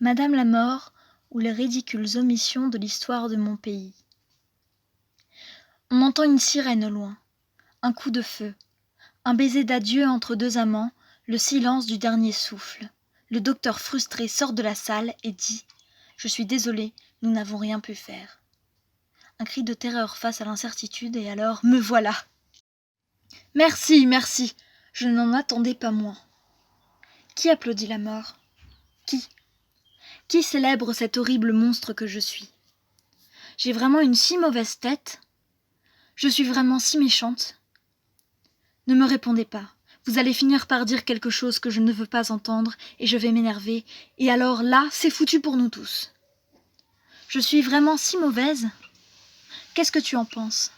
Madame la mort ou les ridicules omissions de l'histoire de mon pays. On entend une sirène au loin, un coup de feu, un baiser d'adieu entre deux amants, le silence du dernier souffle. Le docteur frustré sort de la salle et dit « Je suis désolé, nous n'avons rien pu faire. » Un cri de terreur face à l'incertitude et alors « Me voilà !» Merci, merci, je n'en attendais pas moins. Qui applaudit la mort? Qui célèbre cet horrible monstre que je suis? J'ai vraiment une si mauvaise tête? Je suis vraiment si méchante? Ne me répondez pas. Vous allez finir par dire quelque chose que je ne veux pas entendre et je vais m'énerver. Et alors là, c'est foutu pour nous tous. Je suis vraiment si mauvaise? Qu'est-ce que tu en penses?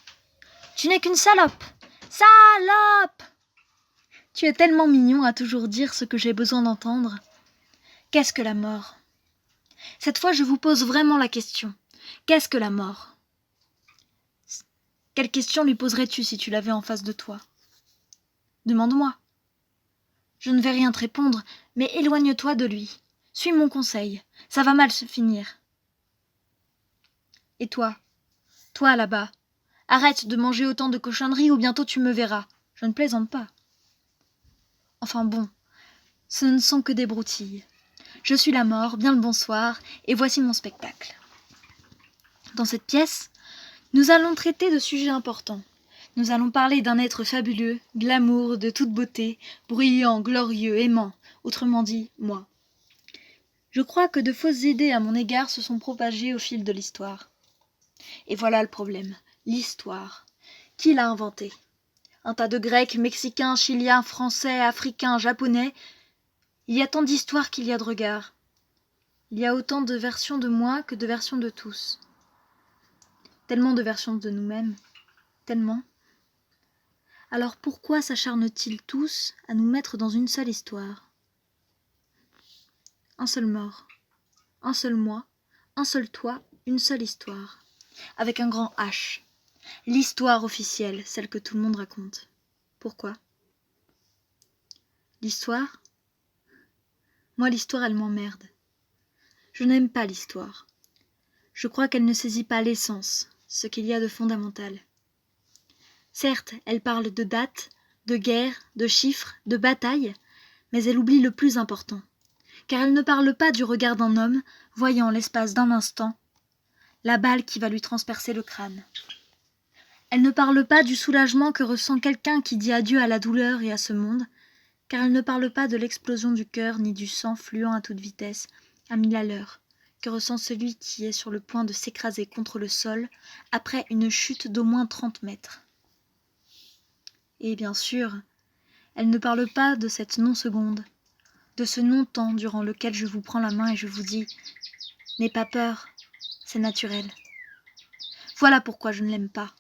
Tu n'es qu'une salope! Salope! Tu es tellement mignon à toujours dire ce que j'ai besoin d'entendre. Qu'est-ce que la mort? Cette fois, je vous pose vraiment la question. Qu'est-ce que la mort? Quelle question lui poserais-tu si tu l'avais en face de toi? Demande-moi. Je ne vais rien te répondre, mais éloigne-toi de lui. Suis mon conseil, ça va mal se finir. Et toi là-bas, arrête de manger autant de cochonneries ou bientôt tu me verras. Je ne plaisante pas. Enfin bon, ce ne sont que des broutilles. Je suis la mort, bien le bonsoir, et voici mon spectacle. Dans cette pièce, nous allons traiter de sujets importants. Nous allons parler d'un être fabuleux, glamour, de toute beauté, bruyant, glorieux, aimant, autrement dit, moi. Je crois que de fausses idées à mon égard se sont propagées au fil de l'histoire. Et voilà le problème, l'histoire. Qui l'a inventée? Un tas de Grecs, Mexicains, Chiliens, Français, Africains, Japonais. Il y a tant d'histoires qu'il y a de regards. Il y a autant de versions de moi que de versions de tous. Tellement de versions de nous-mêmes. Tellement. Alors pourquoi s'acharnent-ils tous à nous mettre dans une seule histoire? Un seul mort, un seul moi, un seul toi, une seule histoire. Avec un grand H. L'histoire officielle, celle que tout le monde raconte. Pourquoi? L'histoire? Moi, l'histoire, elle m'emmerde. Je n'aime pas l'histoire. Je crois qu'elle ne saisit pas l'essence, ce qu'il y a de fondamental. Certes, elle parle de dates, de guerres, de chiffres, de batailles, mais elle oublie le plus important, car elle ne parle pas du regard d'un homme, voyant l'espace d'un instant la balle qui va lui transpercer le crâne. Elle ne parle pas du soulagement que ressent quelqu'un qui dit adieu à la douleur et à ce monde, car elle ne parle pas de l'explosion du cœur ni du sang fluant à toute vitesse, à 1000 à l'heure, que ressent celui qui est sur le point de s'écraser contre le sol après une chute d'au moins 30 mètres. Et bien sûr, elle ne parle pas de cette non-seconde, de ce non-temps durant lequel je vous prends la main et je vous dis « N'aie pas peur, c'est naturel ». Voilà pourquoi je ne l'aime pas.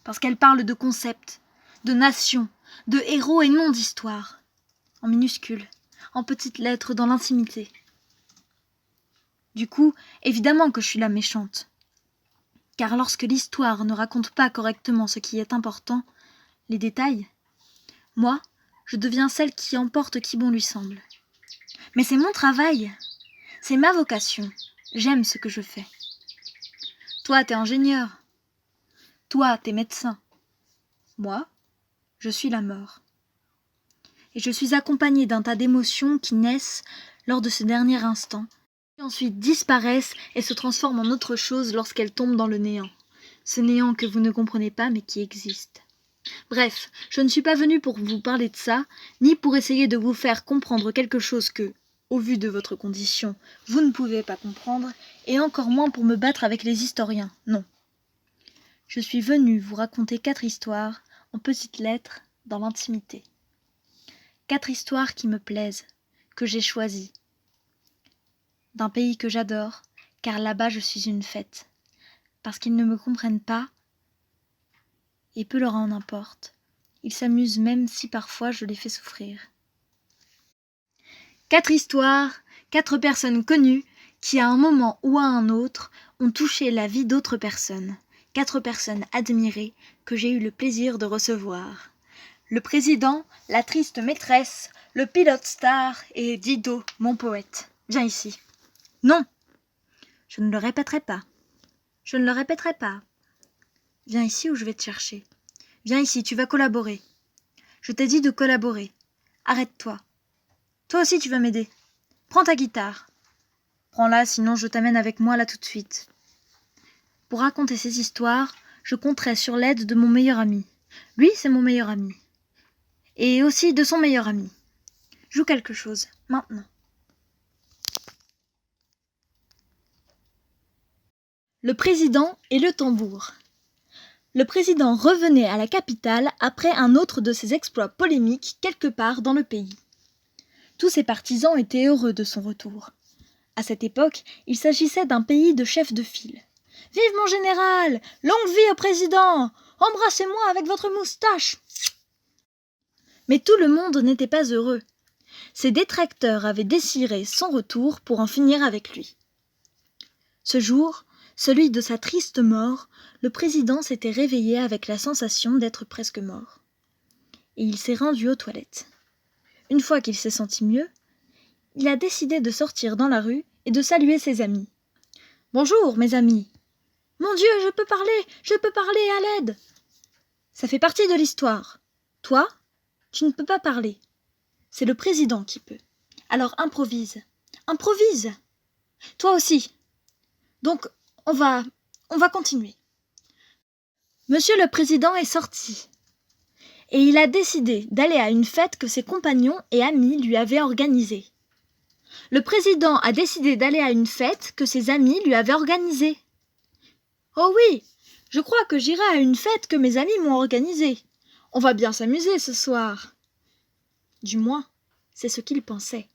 Parce qu'elle parle de concepts, de nations, de héros et non d'histoire, en minuscules, en petites lettres dans l'intimité. Du coup, évidemment que je suis la méchante. Car lorsque l'histoire ne raconte pas correctement ce qui est important, les détails, moi, je deviens celle qui emporte qui bon lui semble. Mais c'est mon travail, c'est ma vocation, j'aime ce que je fais. Toi, t'es ingénieur. Toi, t'es médecin. Moi, je suis la mort. Et je suis accompagnée d'un tas d'émotions qui naissent lors de ce dernier instant, qui ensuite disparaissent et se transforment en autre chose lorsqu'elles tombent dans le néant. Ce néant que vous ne comprenez pas mais qui existe. Bref, je ne suis pas venue pour vous parler de ça, ni pour essayer de vous faire comprendre quelque chose que, au vu de votre condition, vous ne pouvez pas comprendre, et encore moins pour me battre avec les historiens, non. Je suis venue vous raconter 4 histoires, en petites lettres, dans l'intimité. 4 histoires qui me plaisent, que j'ai choisies. D'un pays que j'adore, car là-bas je suis une fête. Parce qu'ils ne me comprennent pas, et peu leur en importe. Ils s'amusent même si parfois je les fais souffrir. 4 histoires, 4 personnes connues qui à un moment ou à un autre ont touché la vie d'autres personnes. 4 personnes admirées que j'ai eu le plaisir de recevoir. Le président, la triste maîtresse, le pilote star et Dido, mon poète. Viens ici. Non. Je ne le répéterai pas. Je ne le répéterai pas. Viens ici ou je vais te chercher. Viens ici, tu vas collaborer. Je t'ai dit de collaborer. Arrête-toi. Toi aussi tu vas m'aider. Prends ta guitare. Prends-la, sinon je t'amène avec moi là tout de suite. Pour raconter ces histoires, je compterai sur l'aide de mon meilleur ami. Lui, c'est mon meilleur ami. Et aussi de son meilleur ami. Joue quelque chose, maintenant. Le président et le tambour. Le président revenait à la capitale après un autre de ses exploits polémiques quelque part dans le pays. Tous ses partisans étaient heureux de son retour. À cette époque, il s'agissait d'un pays de chefs de file. « Vive mon général! Longue vie au président! Embrassez-moi avec votre moustache !» Mais tout le monde n'était pas heureux. Ses détracteurs avaient désiré son retour pour en finir avec lui. Ce jour, celui de sa triste mort, le président s'était réveillé avec la sensation d'être presque mort. Et il s'est rendu aux toilettes. Une fois qu'il s'est senti mieux, il a décidé de sortir dans la rue et de saluer ses amis. « Bonjour, mes amis !»« Mon Dieu, je peux parler à l'aide !» Ça fait partie de l'histoire. Toi, tu ne peux pas parler. C'est le président qui peut. Alors improvise. Improvise. Toi aussi. Donc, on va continuer. Monsieur le président est sorti. Et il a décidé d'aller à une fête que ses compagnons et amis lui avaient organisée. Le président a décidé d'aller à une fête que ses amis lui avaient organisée. Oh oui, je crois que j'irai à une fête que mes amis m'ont organisée. On va bien s'amuser ce soir. Du moins, c'est ce qu'il pensait.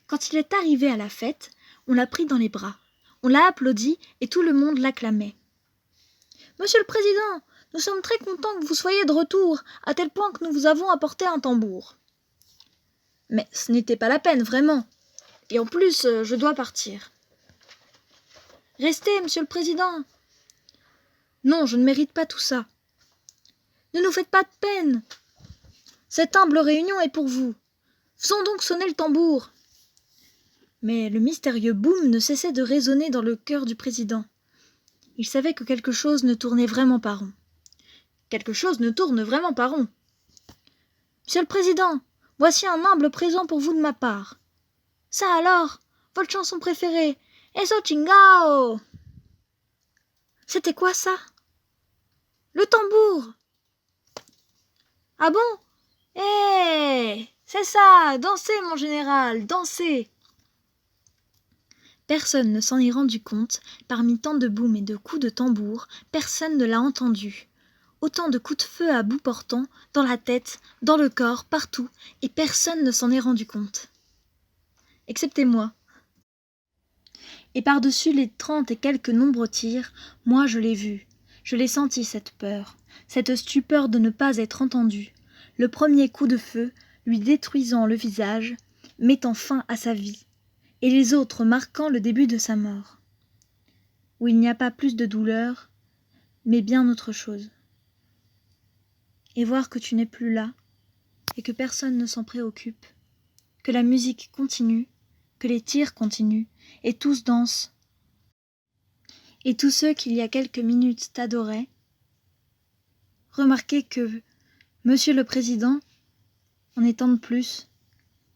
Quand il est arrivé à la fête, on l'a pris dans les bras. On l'a applaudi et tout le monde l'acclamait. « Monsieur le Président, nous sommes très contents que vous soyez de retour, à tel point que nous vous avons apporté un tambour. » Mais ce n'était pas la peine, vraiment. Et en plus, je dois partir. « Restez, Monsieur le Président. » « Non, je ne mérite pas tout ça. »« Ne nous faites pas de peine. Cette humble réunion est pour vous. Faisons donc sonner le tambour. » Mais le mystérieux boum ne cessait de résonner dans le cœur du président. Il savait que quelque chose ne tournait vraiment pas rond. Quelque chose ne tourne vraiment pas rond. « Monsieur le Président, voici un humble présent pour vous de ma part. Ça alors, votre chanson préférée, Eso chingao !» C'était quoi ça? Le tambour! Ah bon? Eh, c'est ça, dansez mon général, dansez! Personne ne s'en est rendu compte, parmi tant de boum et de coups de tambour, personne ne l'a entendu. Autant de coups de feu à bout portant, dans la tête, dans le corps, partout, et personne ne s'en est rendu compte. Excepté moi. Et par-dessus les 30 et quelques nombreux tirs, moi je l'ai vu, je l'ai senti cette peur, cette stupeur de ne pas être entendu, le premier coup de feu lui détruisant le visage, mettant fin à sa vie, et les autres marquant le début de sa mort, où il n'y a pas plus de douleur, mais bien autre chose. Et voir que tu n'es plus là, et que personne ne s'en préoccupe, que la musique continue, que les tirs continuent, et tous dansent, et tous ceux qui il y a quelques minutes t'adoraient, remarquez que Monsieur le Président en est temps de plus,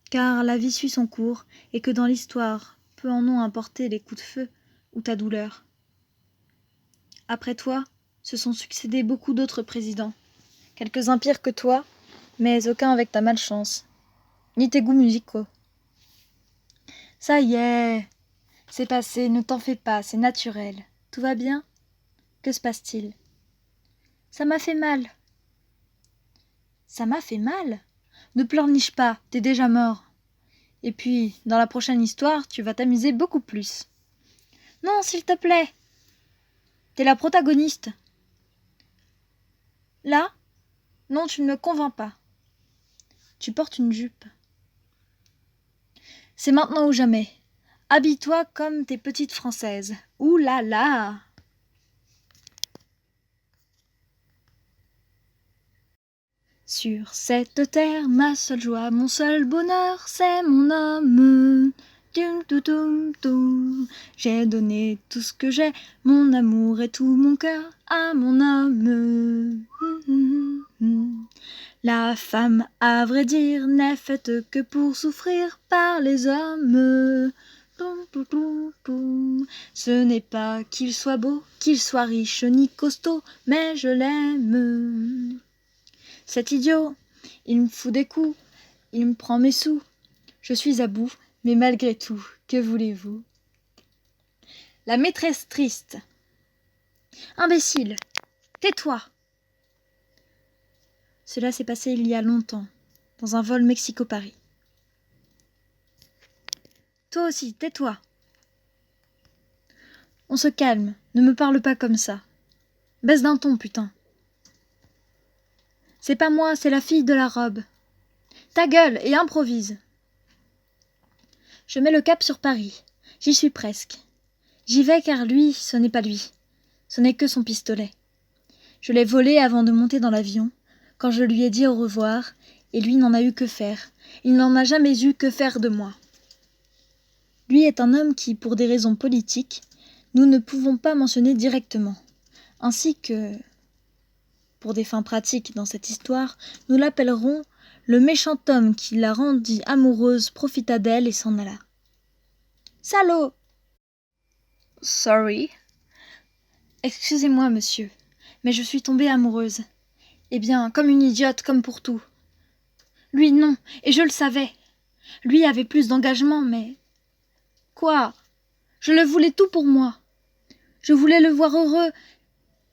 car la vie suit son cours, et que dans l'histoire, peu en ont importé les coups de feu ou ta douleur. Après toi, se sont succédé beaucoup d'autres présidents, quelques-uns pires que toi, mais aucun avec ta malchance, ni tes goûts musicaux. Ça y est, c'est passé, ne t'en fais pas, c'est naturel. Tout va bien? Que se passe-t-il? Ça m'a fait mal. Ça m'a fait mal? Ne pleurniche pas, t'es déjà mort. Et puis, dans la prochaine histoire, tu vas t'amuser beaucoup plus. Non, s'il te plaît. T'es la protagoniste. Là? Non, tu ne me convaincs pas. Tu portes une jupe. C'est maintenant ou jamais. Habille-toi comme tes petites Françaises. Ouh là là! Sur cette terre, ma seule joie, mon seul bonheur, c'est mon homme. Tum, tum, tum, tum. J'ai donné tout ce que j'ai, mon amour et tout mon cœur à mon homme. La femme, à vrai dire, n'est faite que pour souffrir par les hommes. Ce n'est pas qu'il soit beau, qu'il soit riche ni costaud, mais je l'aime. Cet idiot, il me fout des coups, il me prend mes sous. Je suis à bout, mais malgré tout, que voulez-vous? La maîtresse triste. Imbécile, tais-toi. Cela s'est passé il y a longtemps, dans un vol Mexico-Paris. Toi aussi, tais-toi. On se calme, ne me parle pas comme ça. Baisse d'un ton, putain. C'est pas moi, c'est la fille de la robe. Ta gueule et improvise. Je mets le cap sur Paris. J'y suis presque. J'y vais car lui, ce n'est pas lui. Ce n'est que son pistolet. Je l'ai volé avant de monter dans l'avion, quand je lui ai dit au revoir, et lui n'en a eu que faire. Il n'en a jamais eu que faire de moi. Lui est un homme qui, pour des raisons politiques, nous ne pouvons pas mentionner directement, ainsi que, pour des fins pratiques dans cette histoire, nous l'appellerons le méchant homme qui la rendit amoureuse profita d'elle et s'en alla. Salaud! Sorry. Excusez-moi, monsieur, mais je suis tombée amoureuse. Eh bien, comme une idiote, comme pour tout. Lui, non, et je le savais. Lui avait plus d'engagement, mais... Quoi? Je le voulais tout pour moi. Je voulais le voir heureux,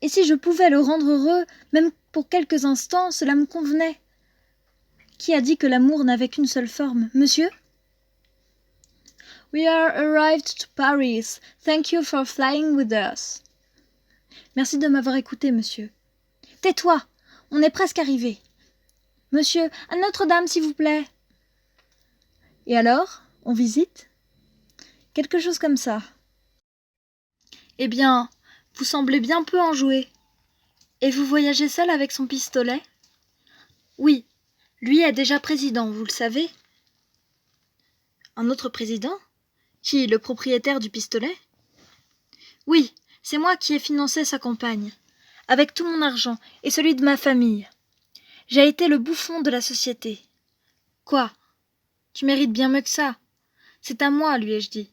et si je pouvais le rendre heureux, même pour quelques instants, cela me convenait. Qui a dit que l'amour n'avait qu'une seule forme, monsieur? We are arrived to Paris. Thank you for flying with us. Merci de m'avoir écouté, monsieur. Tais-toi, on est presque arrivé. Monsieur, à Notre-Dame, s'il vous plaît. Et alors, on visite? Quelque chose comme ça. Eh bien, vous semblez bien peu enjoué. Et vous voyagez seul avec son pistolet? Oui, lui est déjà président, vous le savez. Un autre président? Qui, le propriétaire du pistolet? Oui, c'est moi qui ai financé sa campagne, avec tout mon argent et celui de ma famille. J'ai été le bouffon de la société. Quoi? Tu mérites bien mieux que ça. C'est à moi, lui ai-je dit.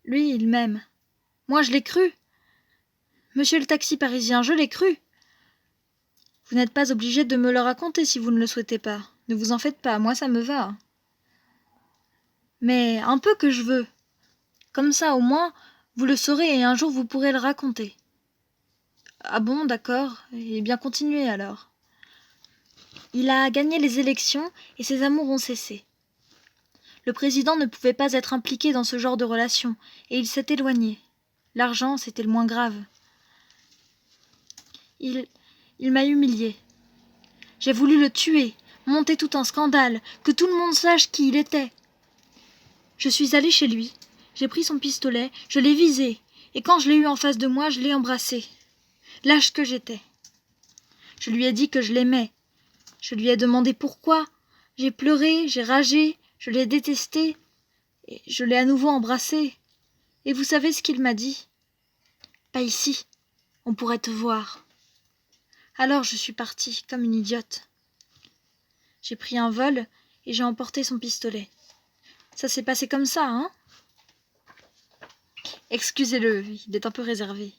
Lui, il m'aime. Moi, je l'ai cru. Monsieur le taxi parisien, je l'ai cru. Vous n'êtes pas obligé de me le raconter si vous ne le souhaitez pas. Ne vous en faites pas, moi ça me va. Mais un peu que je veux. Comme ça, au moins, vous le saurez et un jour vous pourrez le raconter. Ah bon, d'accord. Eh bien, continuez alors. Il a gagné les élections et ses amours ont cessé. Le président ne pouvait pas être impliqué dans ce genre de relation et il s'est éloigné. L'argent, c'était le moins grave. Il m'a humilié. J'ai voulu le tuer, monter tout un scandale, que tout le monde sache qui il était. Je suis allée chez lui, j'ai pris son pistolet, je l'ai visé, et quand je l'ai eu en face de moi, je l'ai embrassé. Lâche que j'étais. Je lui ai dit que je l'aimais. Je lui ai demandé pourquoi. J'ai pleuré, j'ai ragé, je l'ai détesté, et je l'ai à nouveau embrassé. Et vous savez ce qu'il m'a dit? Pas ici, on pourrait te voir. Alors je suis partie, comme une idiote. J'ai pris un vol et j'ai emporté son pistolet. Ça s'est passé comme ça, hein? Excusez-le, il est un peu réservé.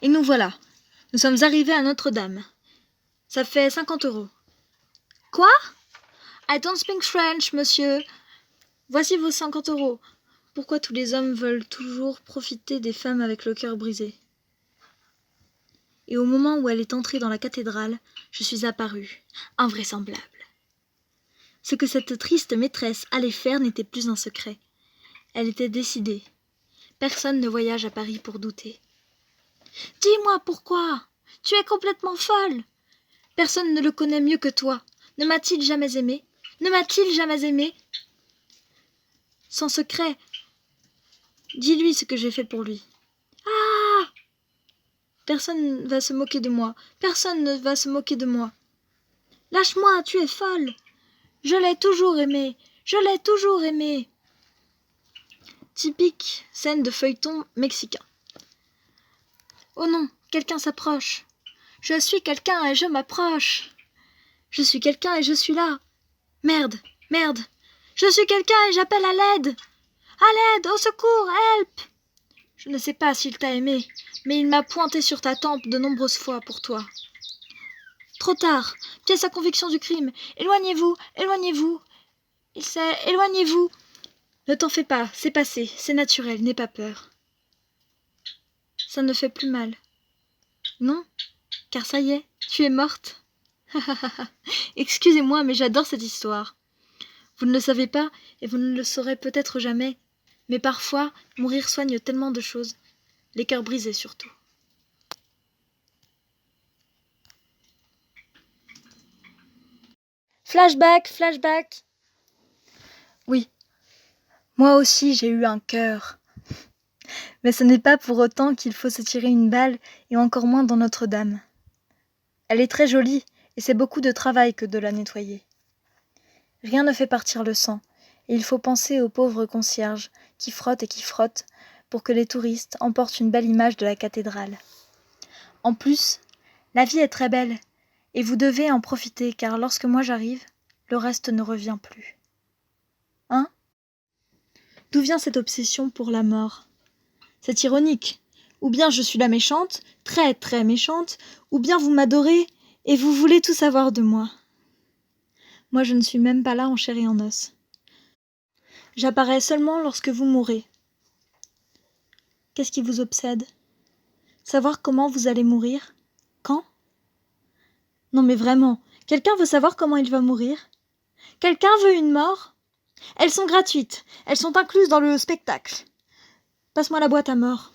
Et nous voilà. Nous sommes arrivés à Notre-Dame. Ça fait 50 €. Quoi? I don't speak French, monsieur. Voici vos 50 €. Pourquoi tous les hommes veulent toujours profiter des femmes avec le cœur brisé? Et au moment où elle est entrée dans la cathédrale, je suis apparue, invraisemblable. Ce que cette triste maîtresse allait faire n'était plus un secret. Elle était décidée. Personne ne voyage à Paris pour douter. Dis-moi pourquoi? Tu es complètement folle. Personne ne le connaît mieux que toi. Ne m'a-t-il jamais aimé? Ne m'a-t-il jamais aimé? Sans secret, dis-lui ce que j'ai fait pour lui. Ah! Personne ne va se moquer de moi. Personne ne va se moquer de moi. Lâche-moi, tu es folle. Je l'ai toujours aimé. Je l'ai toujours aimé. Typique scène de feuilleton mexicain. Oh non, quelqu'un s'approche. Je suis quelqu'un et je m'approche. Je suis quelqu'un et je suis là. Merde, merde. Je suis quelqu'un et j'appelle à l'aide. À l'aide, au secours, help. Je ne sais pas s'il t'a aimé, mais il m'a pointé sur ta tempe de nombreuses fois pour toi. Trop tard, pièce à conviction du crime. Éloignez-vous, éloignez-vous. Éloignez-vous. Ne t'en fais pas, c'est passé, c'est naturel, n'aie pas peur. Ça ne fait plus mal. Non, car ça y est, tu es morte. Excusez-moi, mais j'adore cette histoire. Vous ne le savez pas, et vous ne le saurez peut-être jamais, mais parfois, mourir soigne tellement de choses, les cœurs brisés surtout. Flashback, flashback. Oui, moi aussi j'ai eu un cœur. Mais ce n'est pas pour autant qu'il faut se tirer une balle, et encore moins dans Notre-Dame. Elle est très jolie, et c'est beaucoup de travail que de la nettoyer. Rien ne fait partir le sang, et il faut penser aux pauvres concierges qui frottent pour que les touristes emportent une belle image de la cathédrale. En plus, la vie est très belle, et vous devez en profiter car lorsque moi j'arrive, le reste ne revient plus. Hein ? D'où vient cette obsession pour la mort ? C'est ironique. Ou bien je suis la méchante, très très méchante, ou bien vous m'adorez et vous voulez tout savoir de moi. Moi je ne suis même pas là en chair et en os. J'apparais seulement lorsque vous mourrez. Qu'est-ce qui vous obsède ? Savoir comment vous allez mourir ? Quand ? Non mais vraiment, quelqu'un veut savoir comment il va mourir ? Quelqu'un veut une mort ? Elles sont gratuites, elles sont incluses dans le spectacle. Passe-moi la boîte à mort.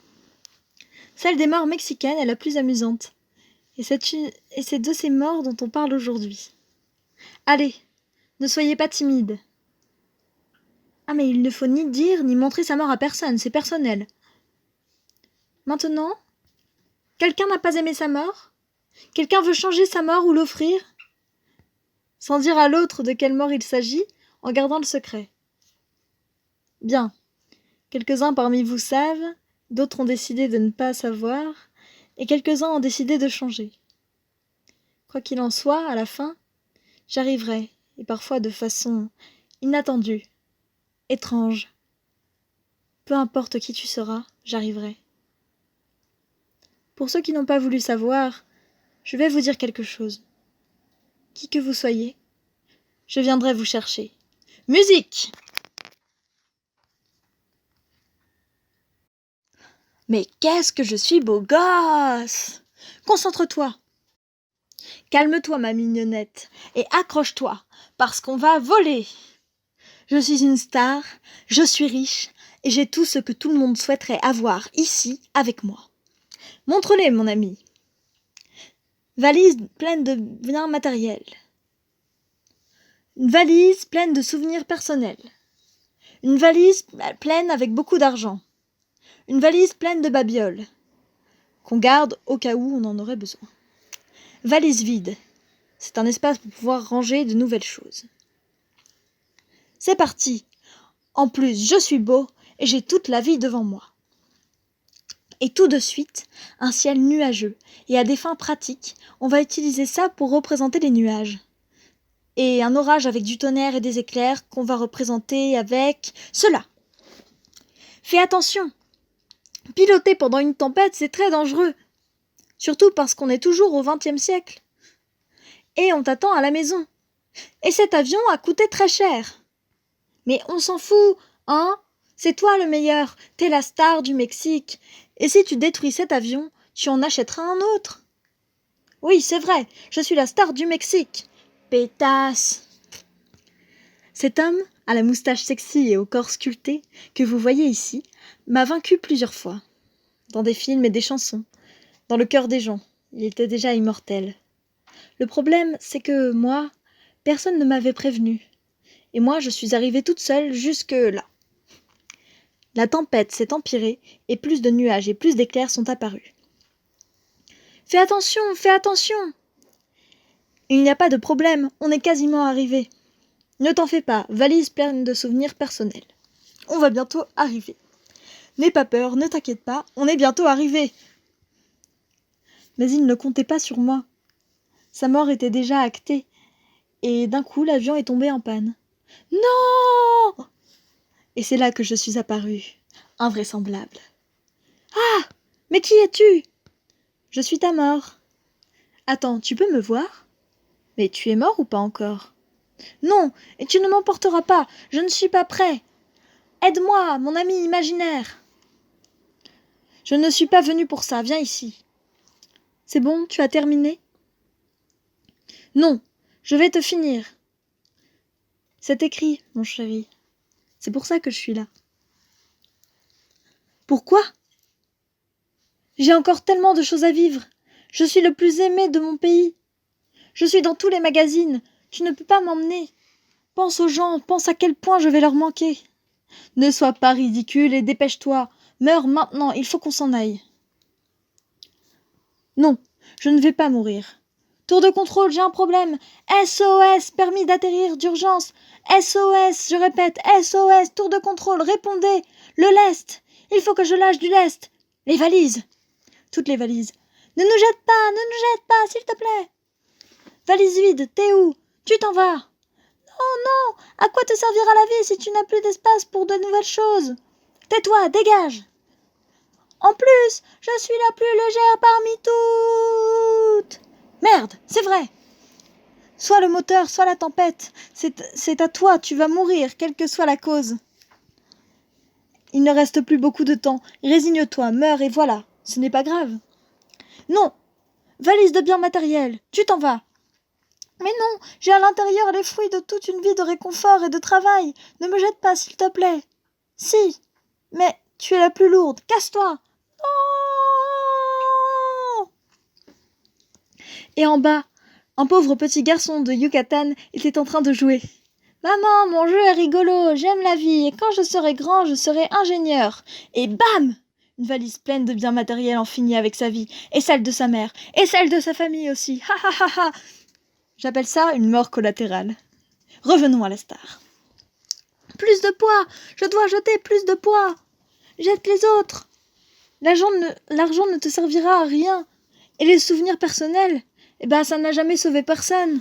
Celle des morts mexicaines est la plus amusante. Et c'est de ces morts dont on parle aujourd'hui. Allez, ne soyez pas timide. Ah mais il ne faut ni dire ni montrer sa mort à personne, c'est personnel. Maintenant, quelqu'un n'a pas aimé sa mort ? Quelqu'un veut changer sa mort ou l'offrir ? Sans dire à l'autre de quelle mort il s'agit, en gardant le secret. Bien. Quelques-uns parmi vous savent, d'autres ont décidé de ne pas savoir, et quelques-uns ont décidé de changer. Quoi qu'il en soit, à la fin, j'arriverai, et parfois de façon inattendue, étrange. Peu importe qui tu seras, j'arriverai. Pour ceux qui n'ont pas voulu savoir, je vais vous dire quelque chose. Qui que vous soyez, je viendrai vous chercher. Musique ! Mais qu'est-ce que je suis beau gosse ! Concentre-toi. Calme-toi, ma mignonnette, et accroche-toi, parce qu'on va voler. Je suis une star, je suis riche, et j'ai tout ce que tout le monde souhaiterait avoir ici avec moi. Montre-les, mon ami. Valise pleine de biens matériels. Une valise pleine de souvenirs personnels. Une valise pleine avec beaucoup d'argent. Une valise pleine de babioles, qu'on garde au cas où on en aurait besoin. Valise vide. C'est un espace pour pouvoir ranger de nouvelles choses. C'est parti. En plus, je suis beau et j'ai toute la vie devant moi. Et tout de suite, un ciel nuageux. Et à des fins pratiques, on va utiliser ça pour représenter les nuages. Et un orage avec du tonnerre et des éclairs qu'on va représenter avec cela. Fais attention. Piloter pendant une tempête, c'est très dangereux. Surtout parce qu'on est toujours au XXe siècle. Et on t'attend à la maison. Et cet avion a coûté très cher. Mais on s'en fout, hein ? C'est toi le meilleur, t'es la star du Mexique. Et si tu détruis cet avion, tu en achèteras un autre. Oui, c'est vrai, je suis la star du Mexique. Pétasse. Cet homme, à la moustache sexy et au corps sculpté, que vous voyez ici, m'a vaincu plusieurs fois. Dans des films et des chansons. Dans le cœur des gens. Il était déjà immortel. Le problème, c'est que moi, personne ne m'avait prévenu. Et moi, je suis arrivée toute seule jusque là. La tempête s'est empirée, et plus de nuages et plus d'éclairs sont apparus. Fais attention, fais attention ! Il n'y a pas de problème, on est quasiment arrivé. Ne t'en fais pas, valise pleine de souvenirs personnels. On va bientôt arriver. N'aie pas peur, ne t'inquiète pas, on est bientôt arrivé. Mais il ne comptait pas sur moi. Sa mort était déjà actée, et d'un coup l'avion est tombé en panne. Non! Et c'est là que je suis apparue, invraisemblable. Ah! Mais qui es-tu? Je suis ta mort. Attends, tu peux me voir? Mais tu es mort ou pas encore? Non, et tu ne m'emporteras pas, je ne suis pas prêt. Aide-moi, mon ami imaginaire. Je ne suis pas venu pour ça, viens ici. C'est bon, tu as terminé? Non, je vais te finir. C'est écrit, mon chéri. C'est pour ça que je suis là. Pourquoi? J'ai encore tellement de choses à vivre. Je suis le plus aimé de mon pays. Je suis dans tous les magazines. Tu ne peux pas m'emmener. Pense aux gens, pense à quel point je vais leur manquer. Ne sois pas ridicule et dépêche-toi. Meurs maintenant, il faut qu'on s'en aille. Non, je ne vais pas mourir. Tour de contrôle, j'ai un problème. SOS, permis d'atterrir d'urgence. SOS, je répète, SOS, tour de contrôle, répondez. Le lest. Il faut que je lâche du lest. Les valises. Toutes les valises. Ne nous jette pas, s'il te plaît. Valise vide, t'es où? Tu t'en vas. Non, non, à quoi te servira la vie si tu n'as plus d'espace pour de nouvelles choses? Tais-toi, dégage. En plus, je suis la plus légère parmi toutes. Merde, c'est vrai. Soit le moteur, soit la tempête. C'est à toi, tu vas mourir, quelle que soit la cause. Il ne reste plus beaucoup de temps. Résigne-toi, meurs et voilà. Ce n'est pas grave. Non. Valise de biens matériels. Tu t'en vas. Mais non, j'ai à l'intérieur les fruits de toute une vie de réconfort et de travail. Ne me jette pas, s'il te plaît. Si. Mais tu es la plus lourde. Casse-toi. Non. Et en bas, un pauvre petit garçon de Yucatan était en train de jouer. Maman, mon jeu est rigolo, j'aime la vie, et quand je serai grand, je serai ingénieur. Et bam! Une valise pleine de biens matériels en finit avec sa vie, et celle de sa mère, et celle de sa famille aussi. Ha ha ha ha! J'appelle ça une mort collatérale. Revenons à la star. Plus de poids! Je dois jeter plus de poids! Jette les autres! L'argent ne te servira à rien. Et les souvenirs personnels, eh ben ça n'a jamais sauvé personne.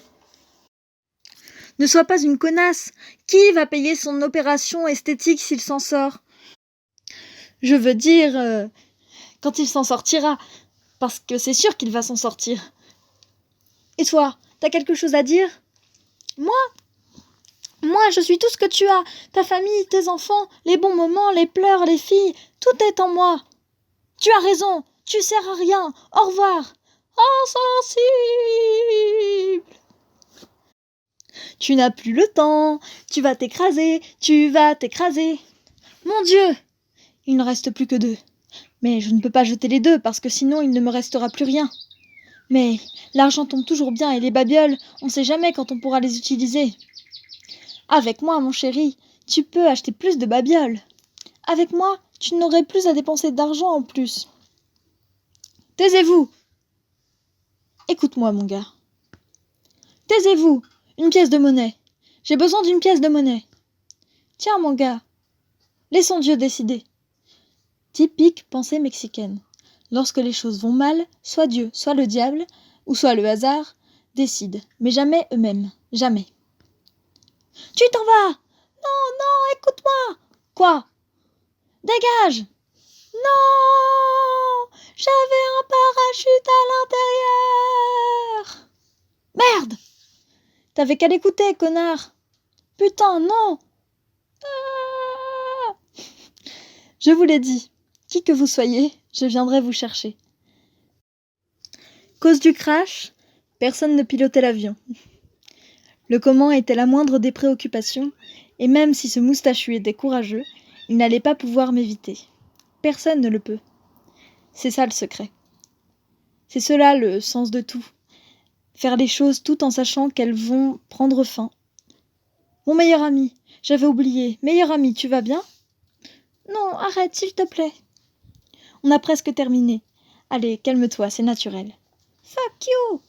Ne sois pas une connasse. Qui va payer son opération esthétique s'il s'en sort? Je veux dire, quand il s'en sortira. Parce que c'est sûr qu'il va s'en sortir. Et toi, t'as quelque chose à dire? Moi, je suis tout ce que tu as. Ta famille, tes enfants, les bons moments, les pleurs, les filles, tout est en moi. Tu as raison, tu sers à rien. Au revoir. Insensible. Tu n'as plus le temps. Tu vas t'écraser. Mon Dieu! Il ne reste plus que 2. Mais je ne peux pas jeter les 2 parce que sinon il ne me restera plus rien. Mais l'argent tombe toujours bien et les babioles, on ne sait jamais quand on pourra les utiliser. Avec moi, mon chéri, tu peux acheter plus de babioles. Avec moi, tu n'aurais plus à dépenser d'argent en plus. Taisez-vous! Écoute-moi, mon gars. Taisez-vous! Une pièce de monnaie. J'ai besoin d'une pièce de monnaie. Tiens, mon gars. Laissons Dieu décider. Typique pensée mexicaine. Lorsque les choses vont mal, soit Dieu, soit le diable, ou soit le hasard, décident, mais jamais eux-mêmes. Jamais. Tu t'en vas! Non, non, écoute-moi! Quoi? Dégage! Non! J'avais un parachute à l'intérieur! Merde! T'avais qu'à l'écouter, connard! Putain, non! Ah. Je vous l'ai dit, qui que vous soyez, je viendrai vous chercher. Cause du crash, personne ne pilotait l'avion. Le comment était la moindre des préoccupations, et même si ce moustachu était courageux, il n'allait pas pouvoir m'éviter. Personne ne le peut. C'est ça le secret. C'est cela le sens de tout. Faire les choses tout en sachant qu'elles vont prendre fin. Mon meilleur ami, j'avais oublié. Meilleur ami, tu vas bien? Non, arrête, s'il te plaît. On a presque terminé. Allez, calme-toi, c'est naturel. Fuck you!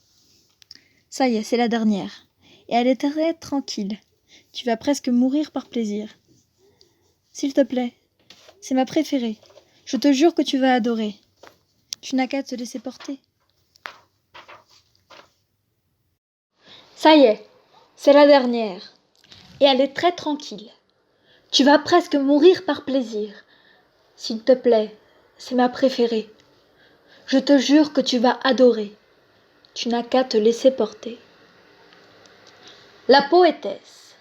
Ça y est, c'est la dernière. Et elle est très tranquille. Tu vas presque mourir par plaisir. S'il te plaît, c'est ma préférée. Je te jure que tu vas adorer. Tu n'as qu'à te laisser porter. Ça y est, c'est la dernière. Et elle est très tranquille. Tu vas presque mourir par plaisir. S'il te plaît, c'est ma préférée. Je te jure que tu vas adorer. Tu n'as qu'à te laisser porter. La poétesse.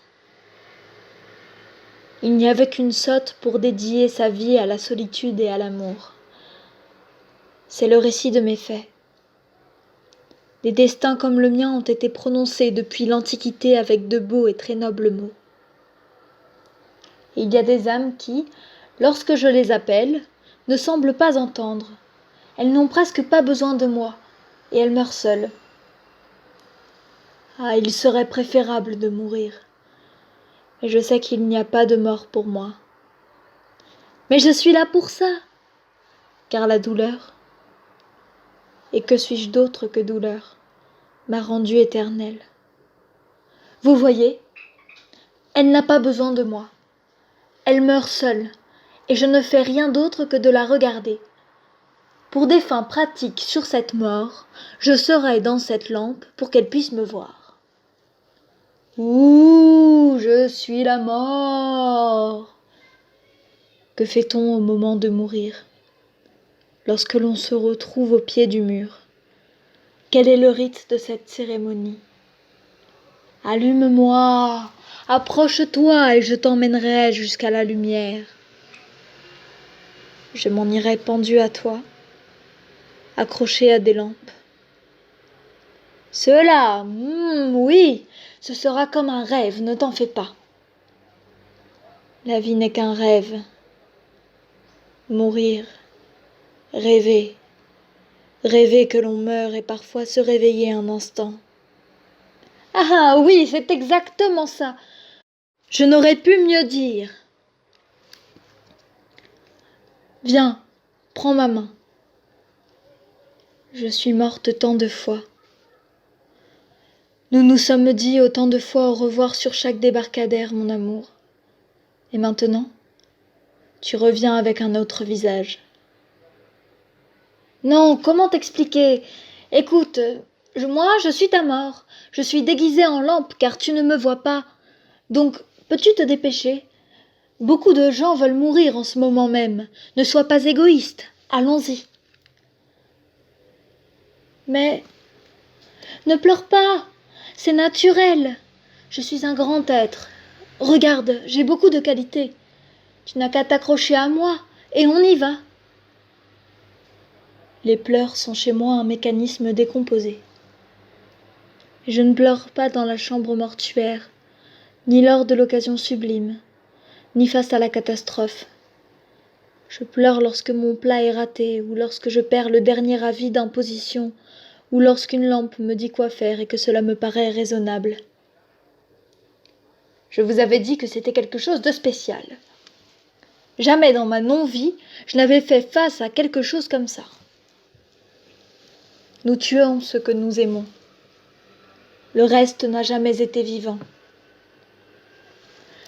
Il n'y avait qu'une sotte pour dédier sa vie à la solitude et à l'amour. C'est le récit de mes faits. Des destins comme le mien ont été prononcés depuis l'Antiquité avec de beaux et très nobles mots. Il y a des âmes qui, lorsque je les appelle, ne semblent pas entendre. Elles n'ont presque pas besoin de moi, et elles meurent seules. Ah, il serait préférable de mourir. Et je sais qu'il n'y a pas de mort pour moi. Mais je suis là pour ça, car la douleur, et que suis-je d'autre que douleur, m'a rendue éternelle. Vous voyez, elle n'a pas besoin de moi. Elle meurt seule, et je ne fais rien d'autre que de la regarder. Pour des fins pratiques sur cette mort, je serai dans cette lampe pour qu'elle puisse me voir. Ouh, je suis la mort. Que fait-on au moment de mourir, lorsque l'on se retrouve au pied du mur? Quel est le rite de cette cérémonie? Allume-moi, approche-toi et je t'emmènerai jusqu'à la lumière. Je m'en irai pendu à toi, accroché à des lampes. Cela, oui, ce sera comme un rêve, ne t'en fais pas. La vie n'est qu'un rêve. Mourir, rêver, rêver que l'on meurt et parfois se réveiller un instant. Ah oui, c'est exactement ça. Je n'aurais pu mieux dire. Viens, prends ma main. Je suis morte tant de fois. Nous nous sommes dit autant de fois au revoir sur chaque débarcadère, mon amour. Et maintenant, tu reviens avec un autre visage. Non, comment t'expliquer? Écoute, moi, je suis ta mort. Je suis déguisée en lampe car tu ne me vois pas. Donc, peux-tu te dépêcher? Beaucoup de gens veulent mourir en ce moment même. Ne sois pas égoïste. Allons-y. Mais ne pleure pas. C'est naturel. Je suis un grand être. Regarde, j'ai beaucoup de qualités. Tu n'as qu'à t'accrocher à moi, et on y va. Les pleurs sont chez moi un mécanisme décomposé. Je ne pleure pas dans la chambre mortuaire, ni lors de l'occasion sublime, ni face à la catastrophe. Je pleure lorsque mon plat est raté, ou lorsque je perds le dernier avis d'imposition, ou lorsqu'une lampe me dit quoi faire et que cela me paraît raisonnable. Je vous avais dit que c'était quelque chose de spécial. Jamais dans ma non-vie, je n'avais fait face à quelque chose comme ça. Nous tuons ce que nous aimons. Le reste n'a jamais été vivant.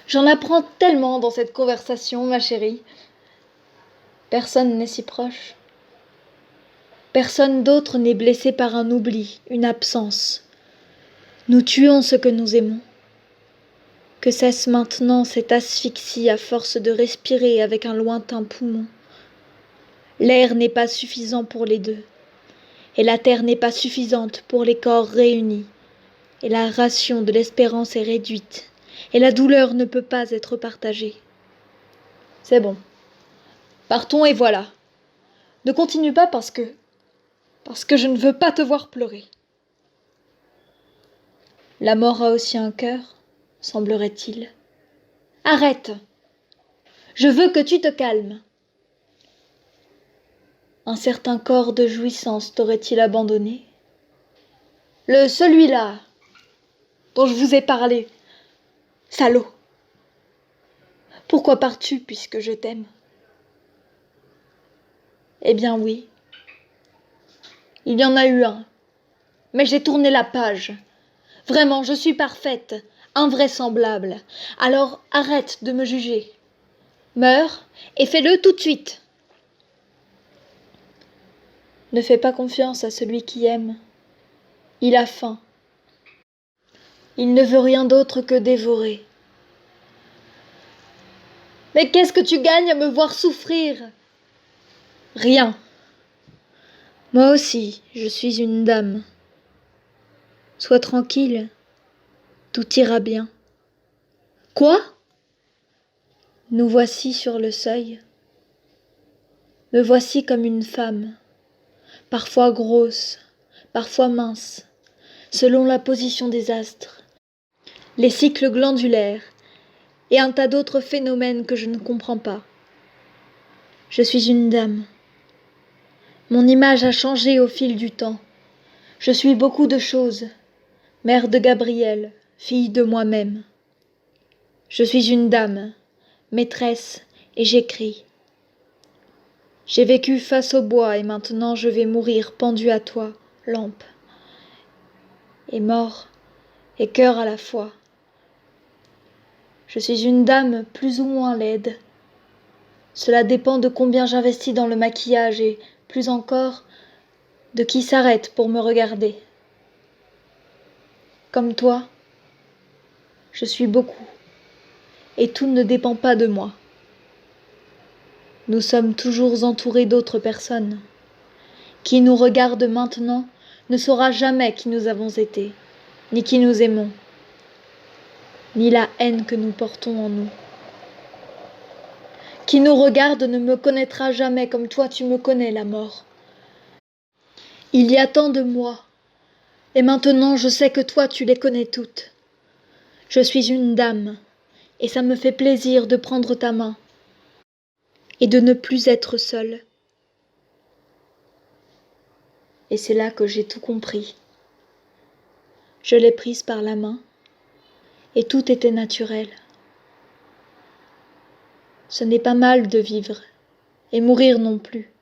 J'en apprends tellement dans cette conversation, ma chérie. Personne n'est si proche. Personne d'autre n'est blessé par un oubli, une absence. Nous tuons ce que nous aimons. Que cesse maintenant cette asphyxie à force de respirer avec un lointain poumon. L'air n'est pas suffisant pour les deux, et la terre n'est pas suffisante pour les corps réunis, et la ration de l'espérance est réduite, et la douleur ne peut pas être partagée. C'est bon. Partons et voilà. Ne continue pas parce que je ne veux pas te voir pleurer. La mort a aussi un cœur, semblerait-il. Arrête. Je veux que tu te calmes. Un certain corps de jouissance t'aurait-il abandonné? Celui-là, dont je vous ai parlé. Salaud. Pourquoi pars-tu puisque je t'aime? Eh bien oui. Il y en a eu un. Mais j'ai tourné la page. Vraiment, je suis parfaite. invraisemblable. Alors arrête de me juger. Meurs et fais-le tout de suite. Ne fais pas confiance à celui qui aime. Il a faim. Il ne veut rien d'autre que dévorer. Mais qu'est-ce que tu gagnes à me voir souffrir? Rien. Moi aussi, je suis une dame. Sois tranquille, tout ira bien. Quoi? Nous voici sur le seuil. Me voici comme une femme, parfois grosse, parfois mince, selon la position des astres, les cycles glandulaires et un tas d'autres phénomènes que je ne comprends pas. Je suis une dame. Mon image a changé au fil du temps. Je suis beaucoup de choses. Mère de Gabriel, fille de moi-même. Je suis une dame, maîtresse, et j'écris. J'ai vécu face au bois et maintenant je vais mourir pendue à toi, lampe. Et mort et cœur à la fois. Je suis une dame plus ou moins laide. Cela dépend de combien j'investis dans le maquillage et, plus encore, de qui s'arrête pour me regarder. Comme toi, je suis beaucoup, et tout ne dépend pas de moi. Nous sommes toujours entourés d'autres personnes. Qui nous regarde maintenant ne saura jamais qui nous avons été, ni qui nous aimons, ni la haine que nous portons en nous. Qui nous regarde ne me connaîtra jamais comme toi tu me connais, la mort. Il y a tant de moi, et maintenant je sais que toi tu les connais toutes. Je suis une dame, et ça me fait plaisir de prendre ta main, et de ne plus être seule. Et c'est là que j'ai tout compris. Je l'ai prise par la main, et tout était naturel. Ce n'est pas mal de vivre, et mourir non plus.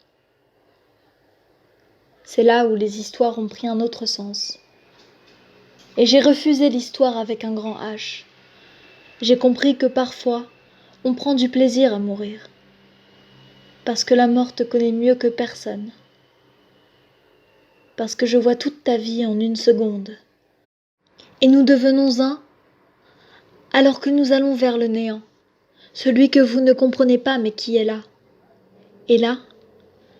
C'est là où les histoires ont pris un autre sens. Et j'ai refusé l'histoire avec un grand H. J'ai compris que parfois, on prend du plaisir à mourir. Parce que la mort te connaît mieux que personne. Parce que je vois toute ta vie en une seconde. Et nous devenons un, alors que nous allons vers le néant. Celui que vous ne comprenez pas mais qui est là. Et là,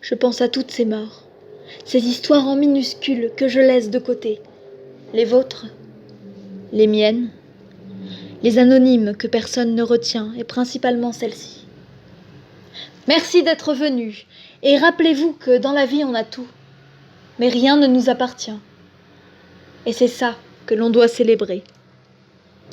je pense à toutes ces morts. Ces histoires en minuscules que je laisse de côté. Les vôtres, les miennes, les anonymes que personne ne retient, et principalement celle-ci. Merci d'être venu, et rappelez-vous que dans la vie on a tout, mais rien ne nous appartient. Et c'est ça que l'on doit célébrer.